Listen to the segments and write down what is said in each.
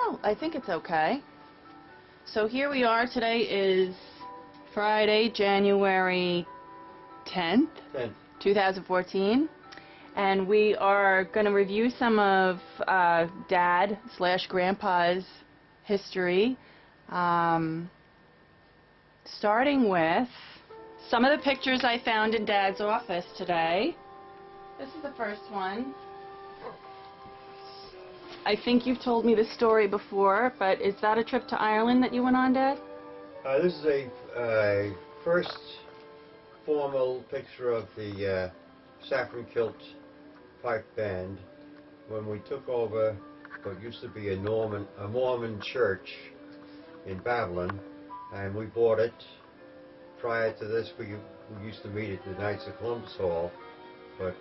Well, I think it's okay. So here we are. Today is Friday, January 10th, 2014. And we are going to review some of Dad/Grandpa's history, starting with some of the pictures I found in Dad's office today. This is the first one. I think you've told me this story before, but is that a trip to Ireland that you went on, Dad? This is a first formal picture of the Saffron Kilt Pipe Band when we took over what used to be a Mormon church in Babylon, and we bought it. Prior to this, we used to meet at the Knights of Columbus Hall, but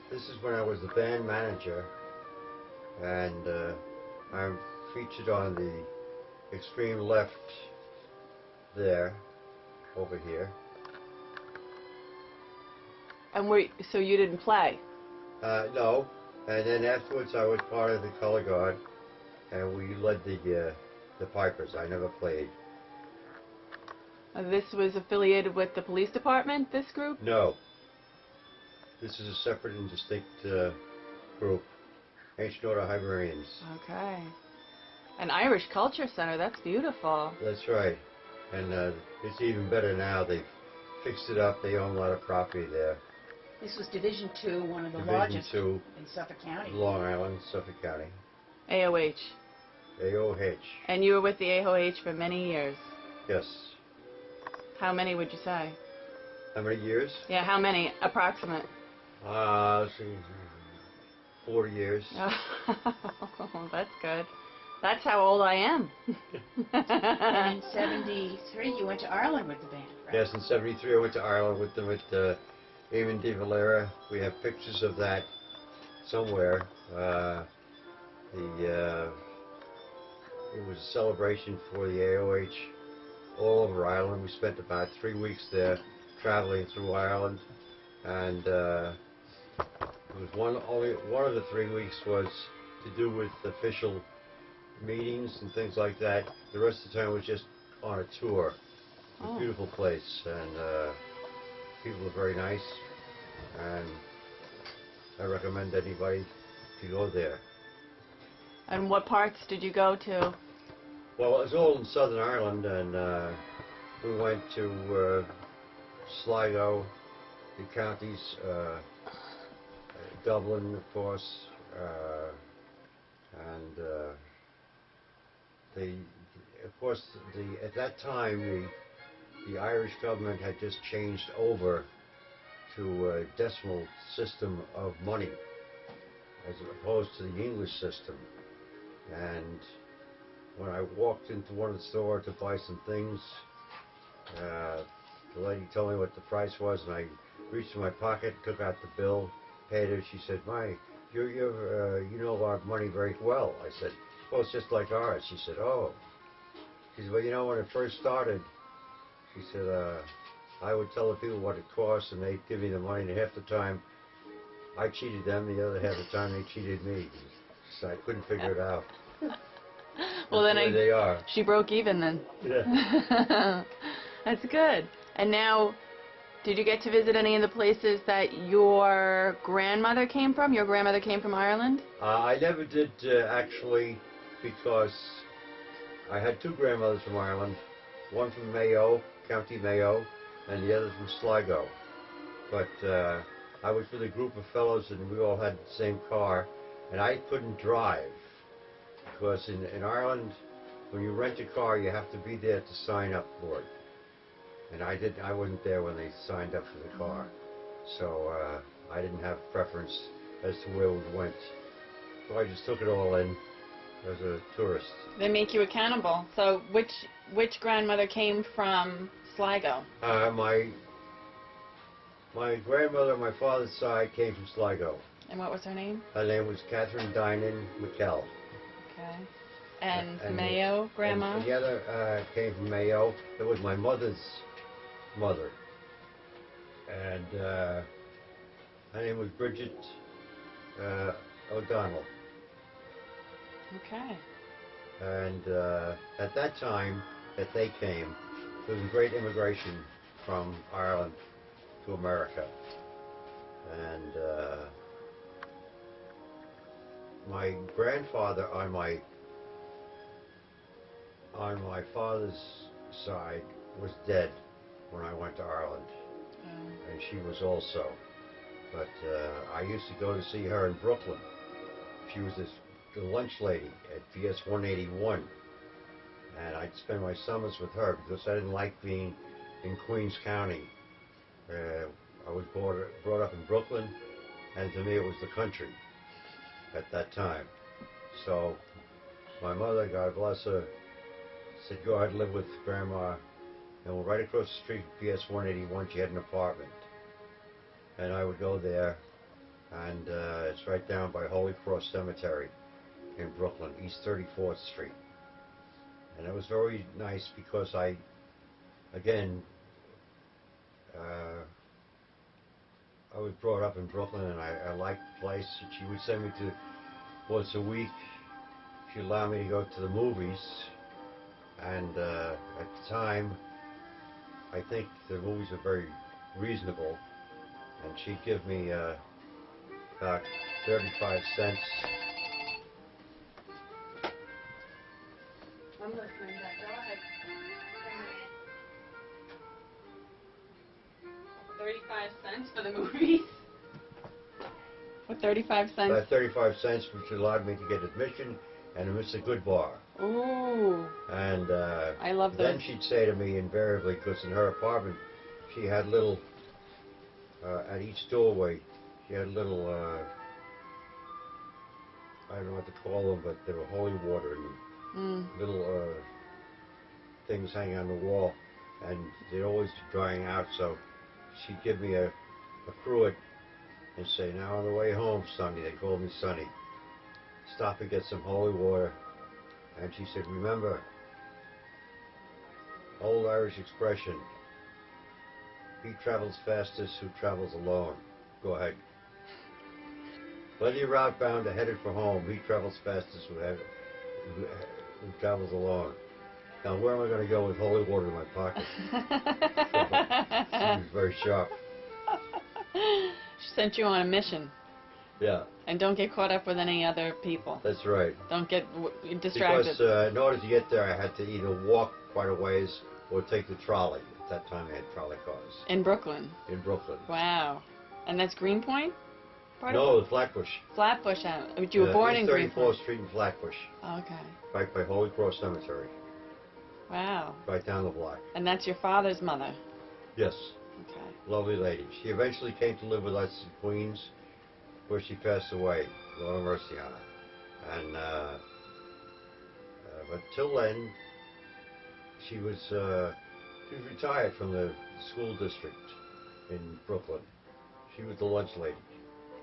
this is when I was the band manager, and I'm featured on the extreme left there, over here. And so you didn't play? No, and then afterwards I was part of the color guard, and we led the pipers. I never played. This was affiliated with the police department, this group? No. This is a separate and distinct group. Ancient Order Hibernians. Okay. An Irish Culture Center, that's beautiful. That's right. And it's even better now. They've fixed it up. They own a lot of property there. This was Division 2, one of the Division largest 2, in Suffolk County. Long Island, Suffolk County. AOH. AOH. And you were with the AOH for many years? Yes. How many would you say? How many years? Yeah, how many? Approximate. Let's see, 40 years. Oh, that's good. That's how old I am. And in 73, you went to Ireland with the band, right? Yes, in 73 I went to Ireland with them, with Eamon de Valera. We have pictures of that somewhere. It was a celebration for the AOH all over Ireland. We spent about 3 weeks there traveling through Ireland, and it was only one of the 3 weeks was to do with official meetings and things like that. The rest of the time was just on a tour. It's a beautiful place, and people are very nice, and I recommend anybody to go there. And what parts did you go to? Well, it was all in Southern Ireland, and we went to Sligo, the counties, Dublin, of course, and at that time the Irish government had just changed over to a decimal system of money as opposed to the English system. And when I walked into one of the stores to buy some things, the lady told me what the price was, and I reached in my pocket, took out the bill, paid her. She said, you know our money very well. I said, well, it's just like ours. She said, oh. She said, well, you know, when it first started, she said, I would tell the people what it cost, and they'd give me the money, and half the time I cheated them, the other half the time they cheated me. So I couldn't figure it out. Well, then they are. She broke even then. Yeah. That's good. And now, did you get to visit any of the places that your grandmother came from? Your grandmother came from Ireland? I never did, actually, because I had two grandmothers from Ireland, one from Mayo, County Mayo, and the other from Sligo. But I was with a group of fellows, and we all had the same car, and I couldn't drive, because in Ireland, when you rent a car, you have to be there to sign up for it. And I wasn't there when they signed up for the car, so I didn't have preference as to where we went. So I just took it all in as a tourist. They make you a cannibal. So which grandmother came from Sligo? My grandmother on my father's side came from Sligo. And what was her name? Her name was Catherine Dinan McKell. Okay. And Mayo, Grandma? And the other came from Mayo. It was my mother's mother. And her name was Bridget O'Donnell. Okay. And at that time that they came, there was a great immigration from Ireland to America. And my grandfather on my father's side was dead when I went to Ireland, and she was also. But I used to go to see her in Brooklyn. She was the lunch lady at PS 181, and I'd spend my summers with her because I didn't like being in Queens County. I was brought up in Brooklyn, and to me it was the country at that time. So my mother, God bless her, said, go ahead and live with Grandma. And right across the street from PS 181, she had an apartment. And I would go there, and it's right down by Holy Cross Cemetery in Brooklyn, East 34th Street. And it was very nice because I was brought up in Brooklyn, and I liked the place. She would send me to, once a week, she'd allow me to go to the movies. And at the time, I think the movies were very reasonable. And she'd give me about 35 cents. I'm listening. Go ahead. 35 cents for the movies? With 35 cents? About 35 cents, which allowed me to get admission and a Mr. Goodbar. Ooh. And I love those. then she'd say to me invariably, because in her apartment she had little, at each doorway, she had little, I don't know what to call them, but they were holy water and little things hanging on the wall, and they'd always be drying out, so she'd give me a cruet and say, now on the way home, Sonny, they called me Sonny, stop and get some holy water. And she said, remember, old Irish expression, he travels fastest who travels alone. Go ahead. Whether you're outbound or headed for home, he travels fastest who travels alone. Now, where am I going to go with holy water in my pocket? She was very sharp. She sent you on a mission. Yeah. And don't get caught up with any other people. That's right. Don't get distracted. Because in order to get there, I had to either walk quite a ways or take the trolley. At that time, they had trolley cars. In Brooklyn? In Brooklyn. Wow. And that's Greenpoint? No, Flatbush. Flatbush. But you were born in Greenpoint? 34th Street in Flatbush. Okay. Right by Holy Cross Cemetery. Wow. Right down the block. And that's your father's mother? Yes. Okay. Lovely lady. She eventually came to live with us in Queens, where she passed away. Lord have mercy on her. And but till then, she was retired from the school district in Brooklyn. She was the lunch lady.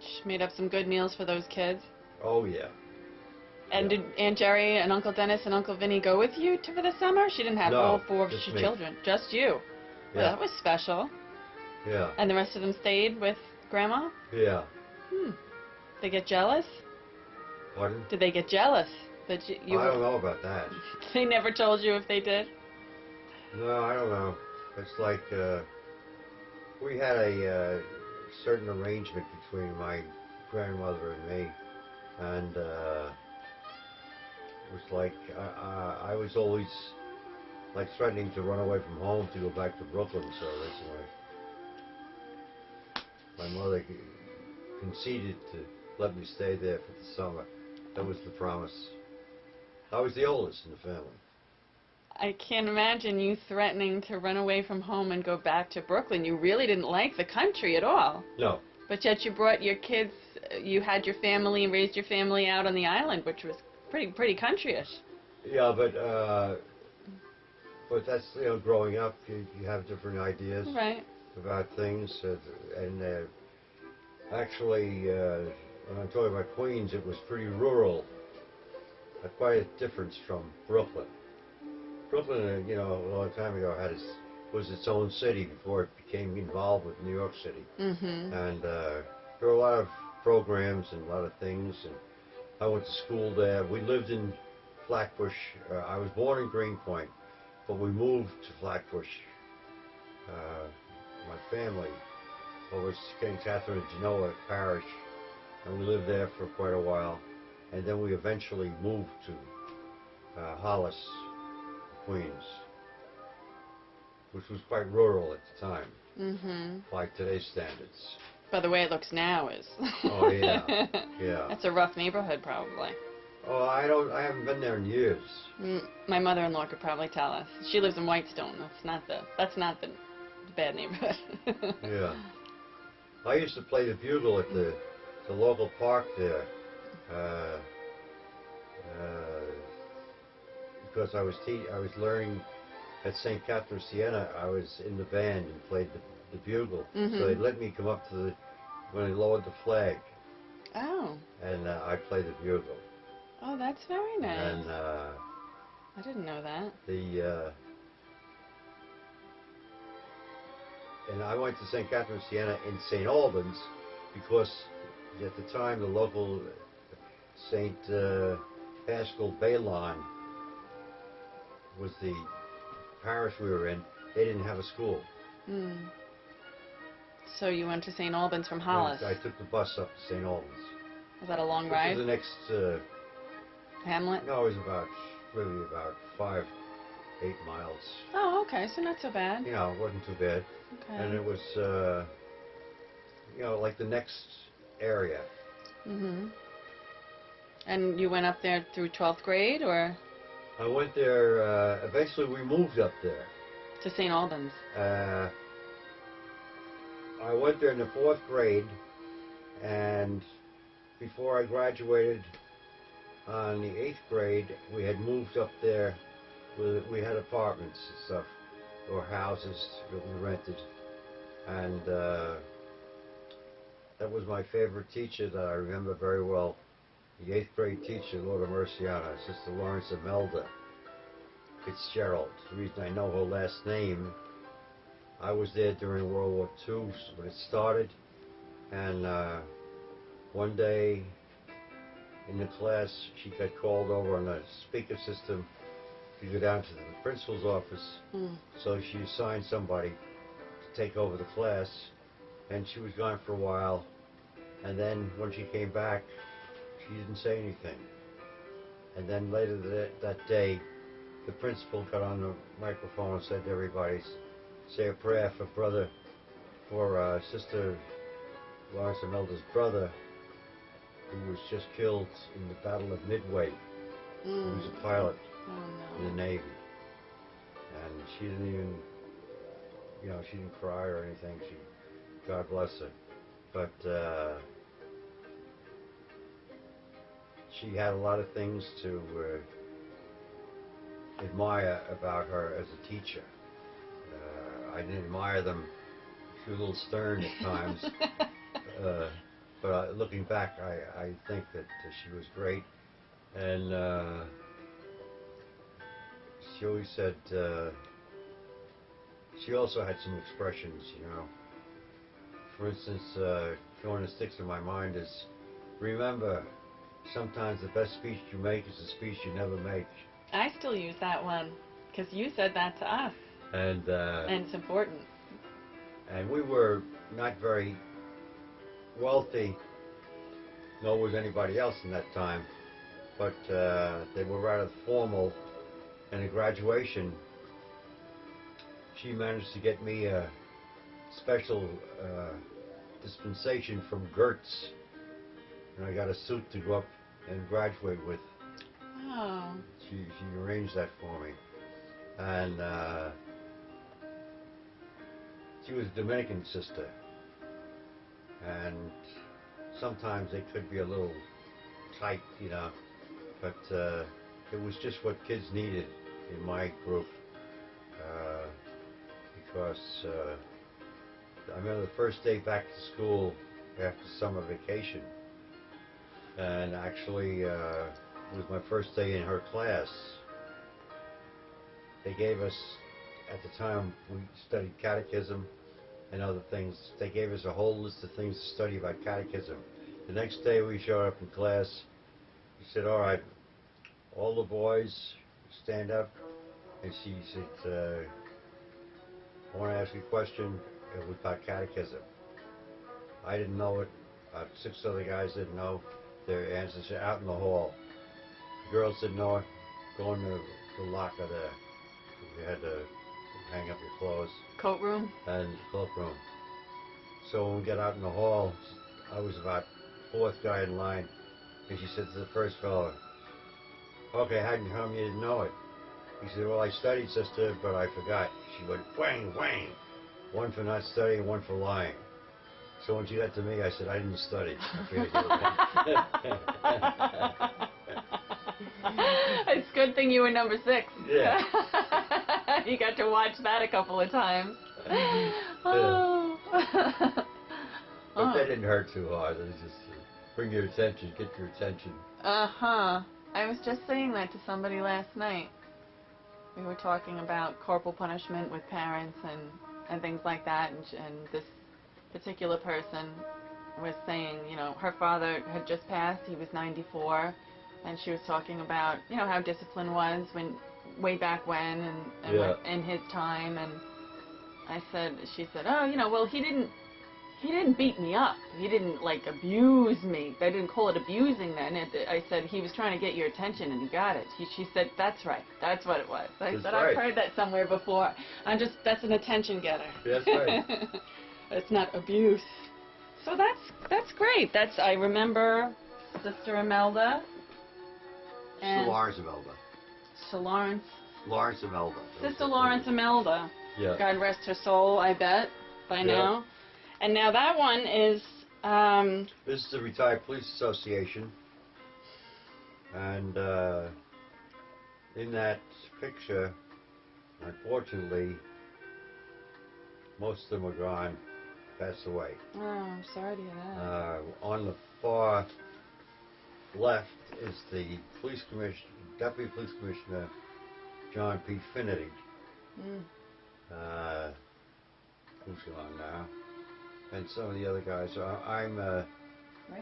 She made up some good meals for those kids? Oh yeah. And did Aunt Jerry and Uncle Dennis and Uncle Vinny go with you for the summer? She didn't have all four of your children. Just you? Yeah. Well, that was special. Yeah. And the rest of them stayed with Grandma? Yeah. They get jealous? Pardon? Did they get jealous? That you I don't know about that. They never told you if they did? No, I don't know. It's like we had a certain arrangement between my grandmother and me, and it was like I was always like threatening to run away from home to go back to Brooklyn, so that's why my mother conceded to let me stay there for the summer. That was the promise. I was the oldest in the family. I can't imagine you threatening to run away from home and go back to Brooklyn. You really didn't like the country at all. No. But yet you brought your kids, you had your family and raised your family out on the island, which was pretty countryish. Yeah, but that's, you know, growing up, you have different ideas about things, and actually, when I'm talking about Queens, it was pretty rural, quite a difference from Brooklyn. Brooklyn, you know, a long time ago was its own city before it became involved with New York City. And there were a lot of programs and a lot of things, and I went to school there. We lived in Flatbush. I was born in Greenpoint, but we moved to Flatbush. My family over St. Catherine of Genoa Parish, and we lived there for quite a while. And then we eventually moved to Hollis, Queens, which was quite rural at the time, by today's standards. By the way it looks now is. Oh yeah, yeah. That's a rough neighborhood, probably. Oh, I haven't been there in years. My mother-in-law could probably tell us. She lives in Whitestone. That's not the bad neighborhood. Yeah. I used to play the bugle at the local park there. Because I was learning at St. Catherine of Siena. I was in the band and played the bugle. So they let me come up to when they lowered the flag. Oh. And I played the bugle. Oh, that's very nice. And I didn't know that. And I went to St. Catherine of Siena in St. Albans because at the time the local St. Paschal Baylon was the parish we were in. They didn't have a school. So you went to St. Albans from Hollis? I took the bus up to St. Albans. Was that a long ride? It was the next... Hamlet? No, it was really about 5-8 miles. Oh, okay, so not so bad. You know, it wasn't too bad. Okay. And it was, you know, like the next area. And you went up there through 12th grade, or? I went there, eventually we moved up there. To St. Albans? I went there in the 4th grade, and before I graduated on the 8th grade, we had moved up there. We had apartments and stuff, or houses that we rented, and that was my favorite teacher that I remember very well. The 8th grade teacher, Lord of Mercy on her, Sister Lawrence Imelda Fitzgerald. The reason I know her last name, I was there during World War II when it started, and one day in the class she got called over on a speaker system to go down to the principal's office. So she assigned somebody to take over the class, and she was gone for a while, and then when she came back she didn't say anything. And then later that day the principal got on the microphone and said to everybody, say a prayer for Sister Lawrence Imelda's brother, who was just killed in the Battle of Midway. He was a pilot in the Navy. And she didn't even, you know, she didn't cry or anything. God bless her. But she had a lot of things to admire about her as a teacher. I didn't admire them. She was a little stern at times. But looking back, I think that she was great. And she always said, she also had some expressions, you know. For instance, the one that sticks in my mind is, remember, sometimes the best speech you make is a speech you never make. I still use that one, because you said that to us. And it's important. And we were not very wealthy, nor was anybody else in that time, but they were rather formal. And at graduation, she managed to get me a special dispensation from Gertz, and I got a suit to go up and graduate with. Oh. She arranged that for me. And she was a Dominican sister, and sometimes they could be a little tight, you know, but it was just what kids needed in my group, because I remember the first day back to school after summer vacation, and actually it was my first day in her class. They gave us, at the time we studied catechism and other things, they gave us a whole list of things to study about catechism. The next day we showed up in class, She said, all right, all the boys stand up. And she said, I want to ask you a question about catechism. I didn't know it. 6 other guys didn't know. Their answers are out in the hall. The girls didn't know it. Go in the locker there. You had to hang up your clothes. Coat room? And the cloak room. So when we got out in the hall, I was about 4th guy in line. And she said to the first fellow, okay, how come you didn't know it? He said, well, I studied, sister, but I forgot. She went, whang, whang. One for not studying, one for lying. So when she got to me, I said, I didn't study. I figured It's a good thing you were number 6. Yeah. You got to watch that a couple of times. Oh. But that didn't hurt too hard. It was just bring your attention, get your attention. Uh-huh. I was just saying that to somebody last night. We were talking about corporal punishment with parents and things like that, and this particular person was saying, you know, her father had just passed, he was 94, and she was talking about, you know, how discipline was way back when and Yeah. in his time, and she said, oh, you know, well, he didn't beat me up. He didn't, like, abuse me. They didn't call it abusing then. I said, he was trying to get your attention, and he got it. She said, that's right. That's what it was. I That's said, right. I've heard that somewhere before. That's an attention getter. That's right. It's not abuse. So that's great. I remember Sister Imelda. Sister Lawrence Imelda. Sister Lawrence. Lawrence Imelda. Sister Lawrence Imelda. Yeah. God rest her soul, I bet, by now. And now that one is... This is the Retired Police Association. And in that picture, unfortunately, most of them are gone, passed away. Oh, I'm sorry to hear that. On the far left is the police commissioner, Deputy Police Commissioner John P. Finnerty. Who's gone now? And some of the other guys. I'm Right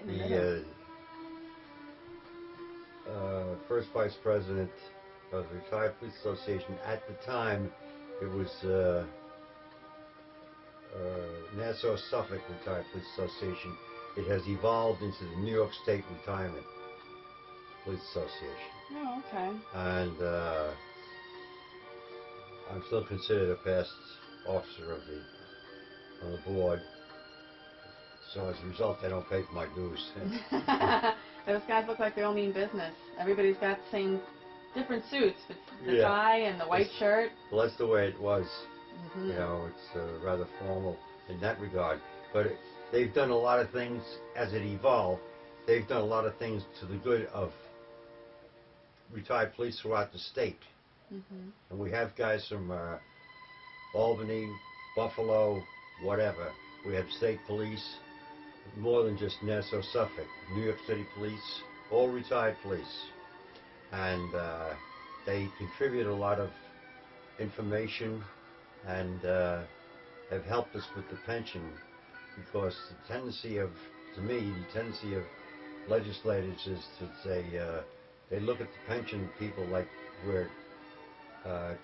in the middle. the first vice president of the Retired Police Association. At the time, it was Nassau Suffolk Retired Police Association. It has evolved into the New York State Retirement Police Association. Oh, okay. And I'm still considered a past officer on the board. So as a result, I don't pay for my dues. Those guys look like they all mean business. Everybody's got the same different suits. The tie and the white shirt. Well, that's the way it was. You know, it's rather formal in that regard. But they've done a lot of things as it evolved. They've done a lot of things to the good of retired police throughout the state. And we have guys from Albany, Buffalo, whatever. We have state police, more than just Nassau Suffolk, New York City police, all retired police. And they contribute a lot of information and have helped us with the pension, because the tendency of legislators is to say, they look at the pension people like we're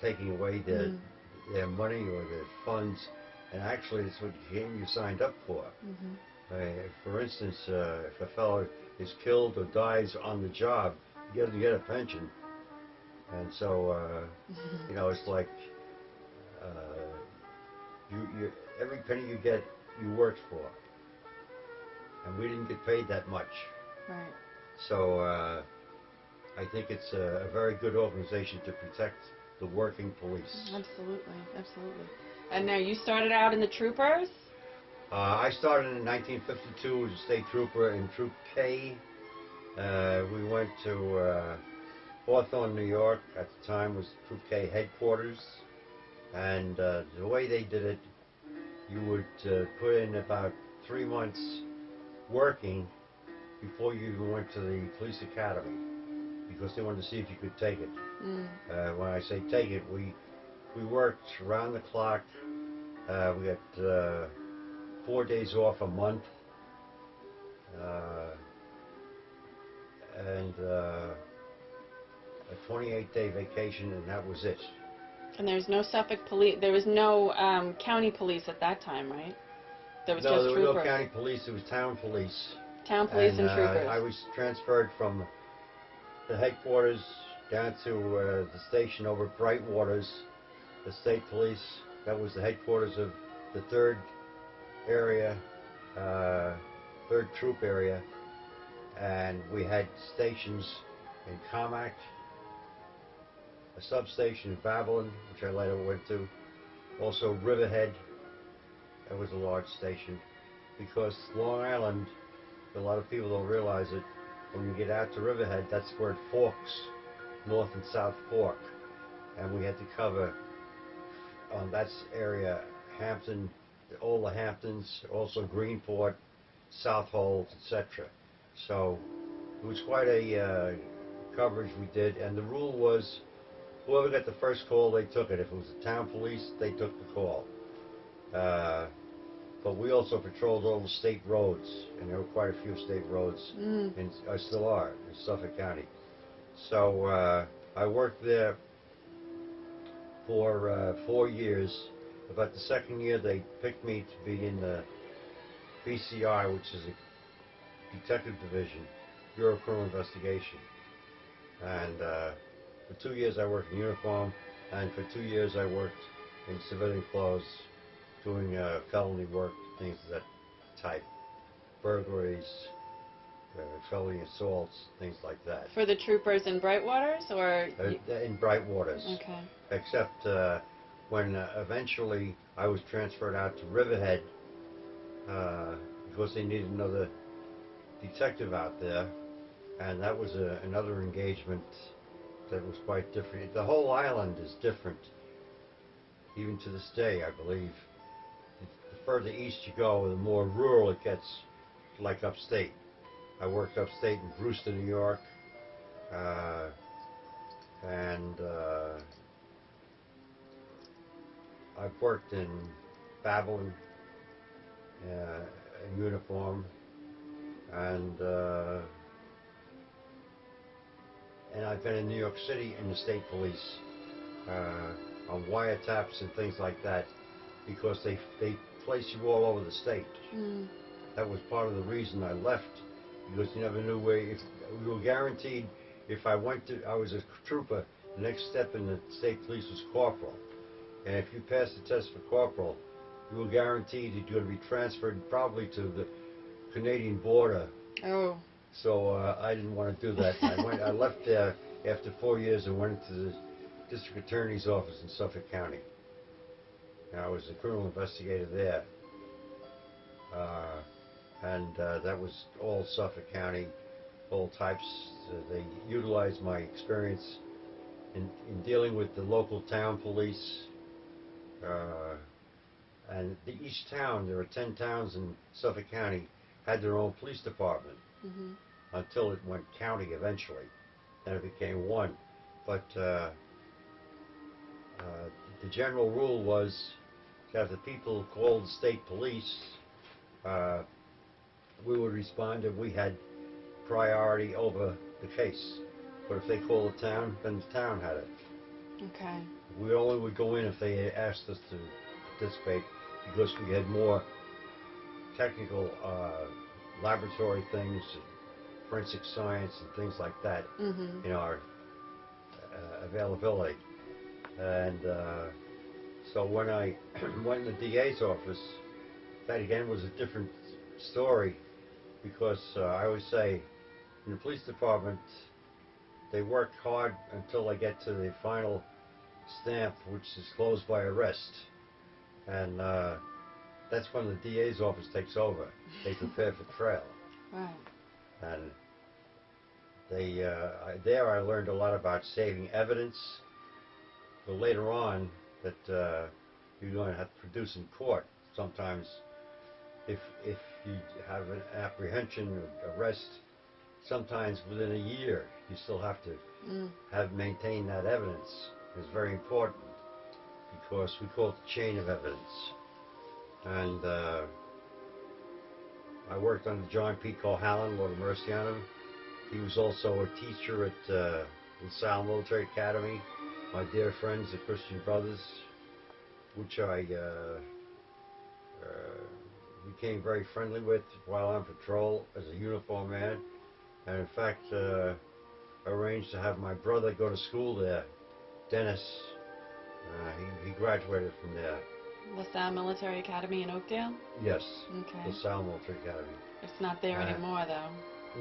taking away their money or their funds, and actually it's what you signed up for. For instance, if a fellow is killed or dies on the job, he doesn't get a pension. And so, you know, it's like every penny you get, you worked for. And we didn't get paid that much. Right. So I think it's a very good organization to protect the working police. Absolutely, absolutely. And now you started out in the troopers? I started in 1952 as a state trooper in Troop K. We went to Hawthorne, New York. At the time was Troop K headquarters. And the way they did it, you would put in about 3 months working before you even went to the police academy, because they wanted to see if you could take it. When I say take it, we worked around the clock. We got 4 days off a month, and a 28-day vacation, and that was it. And there's no Suffolk police. There was no county police at that time, right? There was No, just there troopers. was no county police. It was town police. Town police and troopers. I was transferred from the headquarters down to the station over at Brightwaters, the state police. That was the headquarters of the 3rd area, 3rd troop area, and we had stations in Carmack, a substation in Babylon, which I later went to, also Riverhead. That was a large station, because Long Island, a lot of people don't realize it, when you get out to Riverhead, that's where it forks, North and South Fork, and we had to cover on that area Hampton, all the Hamptons, also Greenport, Southold, etc. So it was quite a coverage we did, and the rule was whoever got the first call, they took it. If it was the town police, they took the call. But we also patrolled all the state roads, and there were quite a few state roads, and still are, in Suffolk County. So I worked there for 4 years. About the 2nd year, they picked me to be in the BCI, which is a detective division, Bureau of Criminal Investigation. And for 2 years I worked in uniform, and for 2 years I worked in civilian clothes, doing felony work, things of that type, burglaries, felony assaults, things like that. For the troopers in Brightwaters, or? In Brightwaters. Okay. Except when eventually I was transferred out to Riverhead because they needed another detective out there, and that was another engagement that was quite different. The whole island is different, even to this day, I believe. The further east you go, the more rural it gets, like upstate. I worked upstate in Brewster, New York, and I've worked in Babylon in uniform, and I've been in New York City in the state police on wiretaps and things like that, because they place you all over the state. That was part of the reason I left, because you never knew where. If we were guaranteed, if I was a trooper, the next step in the state police was corporal. And if you passed the test for corporal, you were guaranteed that you're going to be transferred probably to the Canadian border. Oh. So I didn't want to do that. I left there after 4 years and went to the district attorney's office in Suffolk County. And I was a criminal investigator there. That was all Suffolk County, all types. They utilized my experience in dealing with the local town police. And each town, there were 10 towns in Suffolk County, had their own police department until it went county eventually. Then it became one. But the general rule was that the people who called the state police, we would respond if we had priority over the case. But if they called the town, then the town had it. Okay. We only would go in if they asked us to participate, because we had more technical laboratory things, forensic science and things like that in our availability. And so when I went in the DA's office, that again was a different story, because I always say in the police department they work hard until they get to the final stamp, which is closed by arrest, and that's when the DA's office takes over. They prepare for trial. Right. And there I learned a lot about saving evidence. But later on, that you're going to have to produce in court. Sometimes, if you have an apprehension or arrest, sometimes within a year, you still have to maintain that evidence. It's very important, because we call it the chain of evidence. And I worked under John P. Cohallen, Lord of mercy on him, He was also a teacher at LaSalle Military Academy. My dear friends, the Christian Brothers, which I became very friendly with while on patrol as a uniformed man, and in fact arranged to have my brother go to school there, Dennis. He graduated from there. LaSalle Military Academy in Oakdale? Yes, Okay. LaSalle Military Academy. It's not there anymore, though.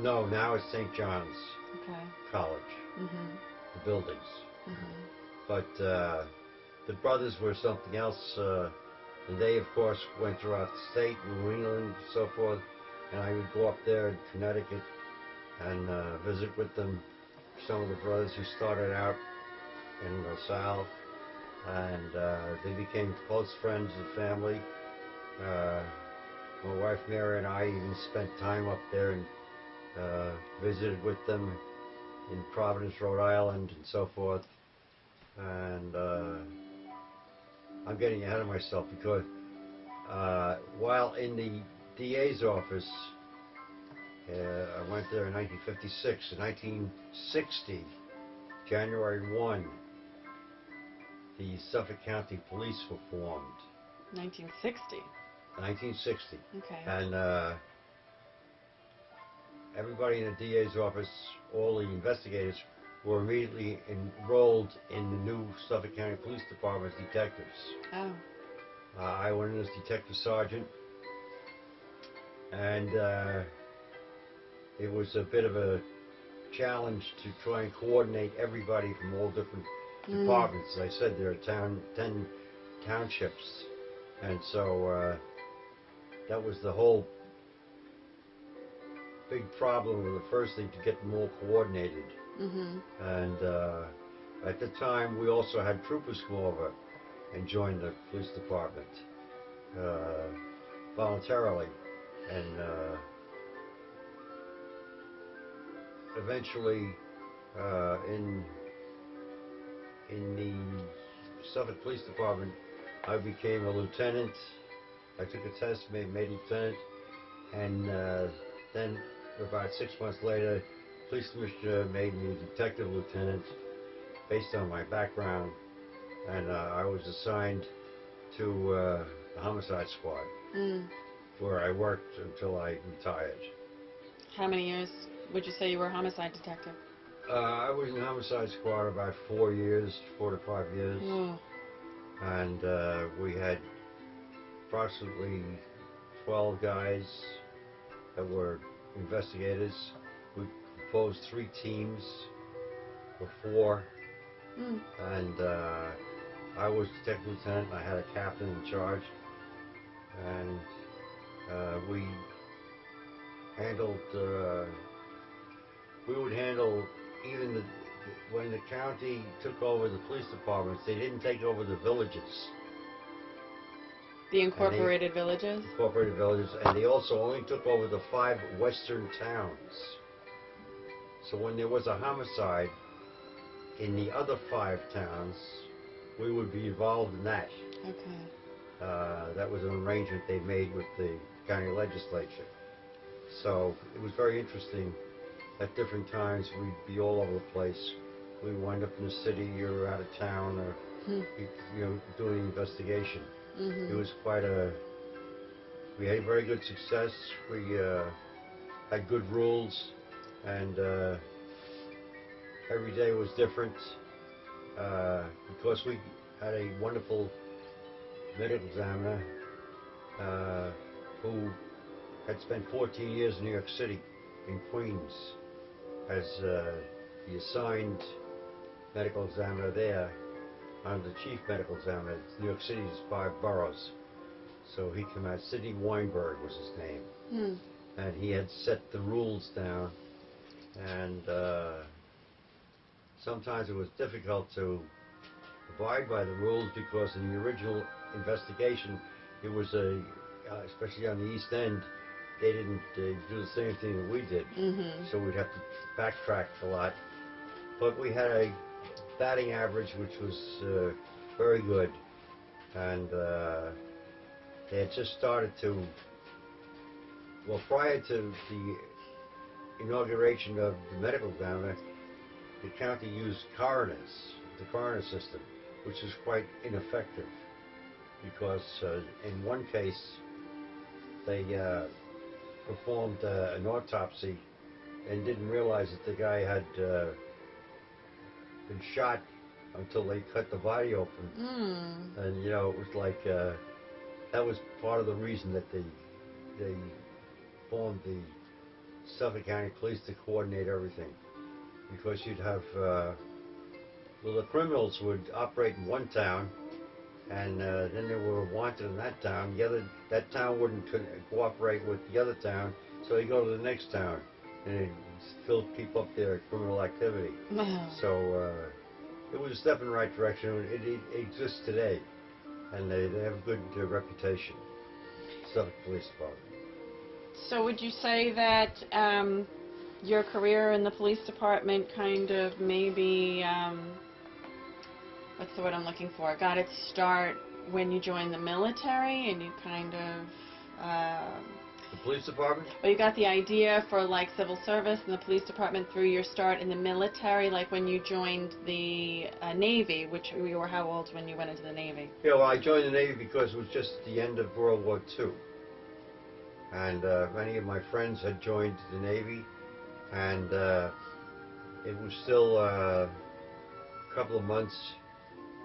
No, now it's St. John's Okay. College, Mm-hmm. the buildings. Mm-hmm. But the brothers were something else, and they, of course, went throughout the state, New England, and so forth, and I would go up there in Connecticut and visit with them, some of the brothers who started out in LaSalle, and they became close friends and family. My wife Mary and I even spent time up there and visited with them in Providence, Rhode Island, and so forth. And I'm getting ahead of myself because while in the DA's office, I went there in 1956. In 1960, January 1, the Suffolk County Police were formed. 1960? 1960. Okay. And everybody in the DA's office, all the investigators, were immediately enrolled in the new Suffolk County Police Department as detectives. Oh. I went in as detective sergeant, and it was a bit of a challenge to try and coordinate everybody from all different departments. As I said, there are 10 townships, and so that was the whole big problem, the first thing, to get them all coordinated. Mm-hmm. And at the time, we also had troopers come over and join the police department voluntarily, and eventually in the Suffolk Police Department, I became a lieutenant. I took a test, made lieutenant, and then about 6 months later, police commissioner made me a detective lieutenant based on my background, and I was assigned to the homicide squad, where I worked until I retired. How many years would you say you were a homicide detective? I was in the homicide squad about 4 years, 4 to 5 years, and we had approximately 12 guys that were investigators. We composed 3 teams of 4, and I was detective lieutenant, and I had a captain in charge, and we handled, we would handle even when the county took over the police departments, they didn't take over the villages. The incorporated villages? Incorporated villages, and they also only took over the 5 western towns. So when there was a homicide in the other 5 towns, we would be involved in that. Okay. That was an arrangement they made with the county legislature. So it was very interesting. At different times, we'd be all over the place. We wind up in the city or out of town, or doing investigation. It was quite a. We had very good success. We had good rules, and every day was different because we had a wonderful medical examiner who had spent 14 years in New York City, in Queens, as the assigned medical examiner there. I'm the chief medical examiner. New York City's 5 boroughs. So he came out, Sidney Weinberg was his name. And he had set the rules down, and sometimes it was difficult to abide by the rules because in the original investigation, it was especially on the East End, they didn't do the same thing that we did. So we'd have to backtrack a lot. But we had a batting average which was very good, and they had just started to, well, prior to the inauguration of the medical examiner, the county used coroners, the coroner system, which is quite ineffective because in one case they performed an autopsy and didn't realize that the guy had been shot until they cut the body open. And you know, it was like that was part of the reason that they formed the Suffolk County Police to coordinate everything, because you'd have well, the criminals would operate in one town, and then they were wanted in that town. That town wouldn't cooperate with the other town, so they go to the next town, and they still keep up their criminal activity. So it was a step in the right direction. It exists today, and they have a good reputation. Suffolk Police Department. So would you say that your career in the police department kind of maybe, what's the word I'm looking for, got its start when you joined the military and you kind of... the police department? Well, you got the idea for like civil service and the police department through your start in the military, like when you joined the Navy, which you were how old when you went into the Navy? Yeah, well, I joined the Navy because it was just the end of World War II. And many of my friends had joined the Navy, and it was still a couple of months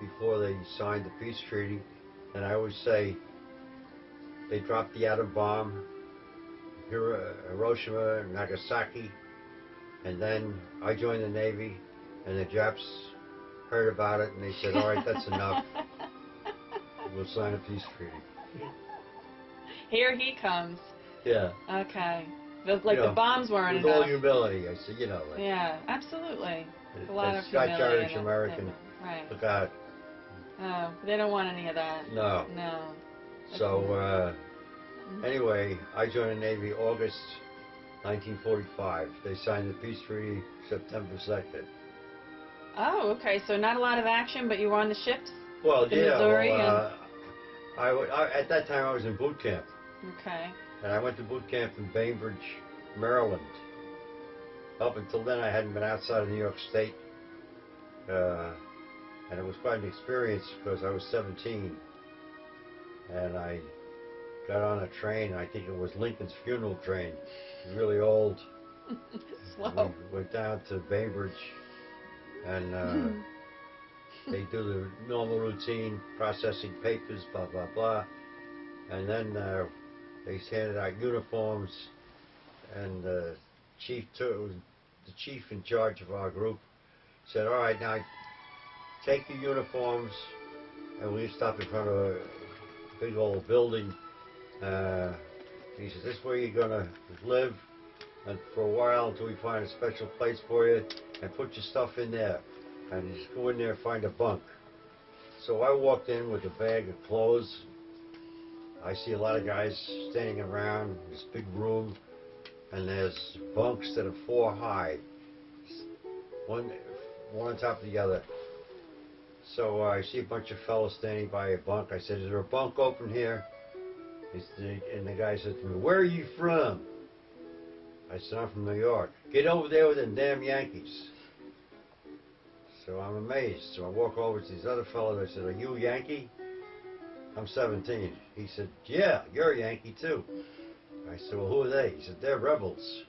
before they signed the peace treaty. And I always say they dropped the atom bomb, Hiroshima, Nagasaki, and then I joined the Navy, and the Japs heard about it, and they said, all right, that's enough. We'll sign a peace treaty. Here he comes. Yeah. Okay. Like the bombs weren't enough. With all humility, I said, you know. Like, yeah, absolutely. A lot of Scotch humility. Irish American. Right. Look out. Oh, they don't want any of that. No. No. So, anyway, I joined the Navy August 1945. They signed the peace treaty September 2nd. Oh, okay. So not a lot of action, but you were on the ships? Well, the yeah. Missouri Well, at that time I was in boot camp. Okay. And I went to boot camp in Bainbridge, Maryland. Up until then, I hadn't been outside of New York State. And it was quite an experience because I was 17. And I got on a train, I think it was Lincoln's funeral train. It was really old. Slow. We went down to Bainbridge, and they do the normal routine, processing papers, blah, blah, blah. And then they handed out uniforms, and the chief in charge of our group said, all right, now take your uniforms, and we stopped in front of a big old building. He said, this is where you're going to live and for a while until we find a special place for you, and put your stuff in there. And just go in there and find a bunk. So I walked in with a bag of clothes. I see a lot of guys standing around this big room, and there's bunks that are 4 high, one on top of the other. So I see a bunch of fellows standing by a bunk. I said, is there a bunk open here? And the guy said to me, where are you from? I said, I'm from New York. Get over there with them damn Yankees. So I'm amazed. So I walk over to these other fellows. I said, are you a Yankee? I'm 17. He said, yeah, you're a Yankee too. I said, well, who are they? He said, they're rebels.